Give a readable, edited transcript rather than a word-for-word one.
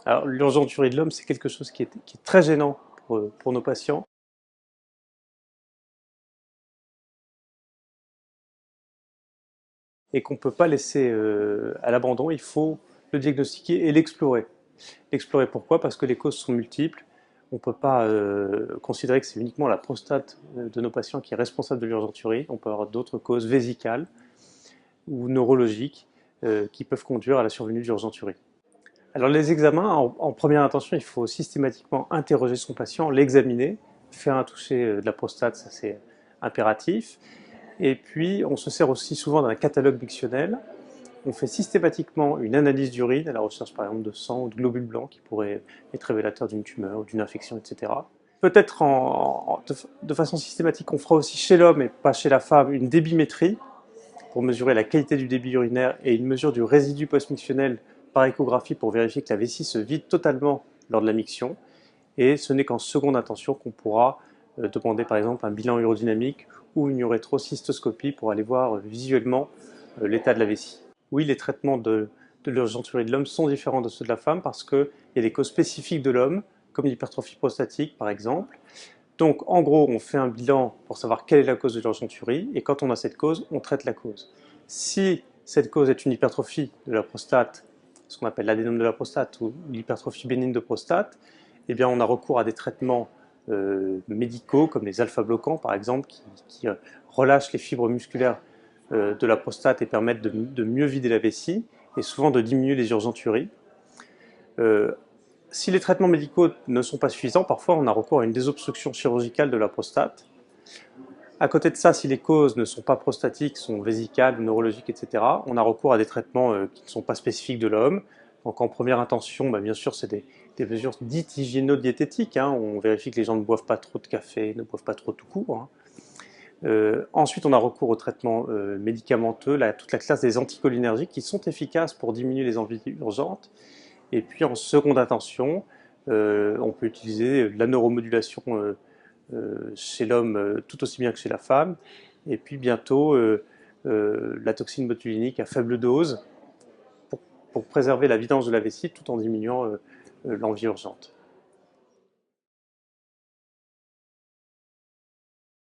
Alors, l'urgenturie de l'homme, c'est quelque chose qui est très gênant pour nos patients. Et qu'on ne peut pas laisser à l'abandon, il faut le diagnostiquer et l'explorer. L'explorer pourquoi? Parce que les causes sont multiples. On ne peut pas considérer que c'est uniquement la prostate de nos patients qui est responsable de l'urgenturie. On peut avoir d'autres causes vésicales ou neurologiques qui peuvent conduire à la survenue d'urgenturie. Alors les examens, en première intention, il faut systématiquement interroger son patient, l'examiner, faire un toucher de la prostate, ça c'est impératif. Et puis on se sert aussi souvent d'un catalogue mictionnel. On fait systématiquement une analyse d'urine à la recherche par exemple de sang ou de globules blancs qui pourraient être révélateurs d'une tumeur ou d'une infection, etc. Peut-être de façon systématique, on fera aussi chez l'homme et pas chez la femme une débimétrie pour mesurer la qualité du débit urinaire et une mesure du résidu post-mictionnel par échographie pour vérifier que la vessie se vide totalement lors de la miction. Et ce n'est qu'en seconde intention qu'on pourra demander par exemple un bilan urodynamique ou une urétrocystoscopie pour aller voir visuellement l'état de la vessie. Oui, les traitements de l'urgenturie de l'homme sont différents de ceux de la femme parce qu'il y a des causes spécifiques de l'homme, comme l'hypertrophie prostatique par exemple. Donc en gros, on fait un bilan pour savoir quelle est la cause de l'urgenturie, et quand on a cette cause, on traite la cause. Si cette cause est une hypertrophie de la prostate, ce qu'on appelle l'adénome de la prostate ou l'hypertrophie bénigne de prostate, eh bien on a recours à des traitements médicaux comme les alpha-bloquants par exemple qui relâchent les fibres musculaires de la prostate et permettent de mieux vider la vessie et souvent de diminuer les urgenturies. Euh, si les traitements médicaux ne sont pas suffisants, parfois on a recours à une désobstruction chirurgicale de la prostate. À côté de ça, si les causes ne sont pas prostatiques, sont vésicales, neurologiques, etc., on a recours à des traitements qui ne sont pas spécifiques de l'homme. Donc en première intention, bien sûr, c'est des mesures dites hygiéno-diététiques. Hein. On vérifie que les gens ne boivent pas trop de café, ne boivent pas trop tout court. Hein. Ensuite, on a recours aux traitements médicamenteux, toute la classe des anticholinergiques qui sont efficaces pour diminuer les envies urgentes. Et puis en seconde intention, on peut utiliser la neuromodulation chez l'homme tout aussi bien que chez la femme. Et puis bientôt, la toxine botulinique à faible dose pour préserver la vidange de la vessie tout en diminuant l'envie urgente.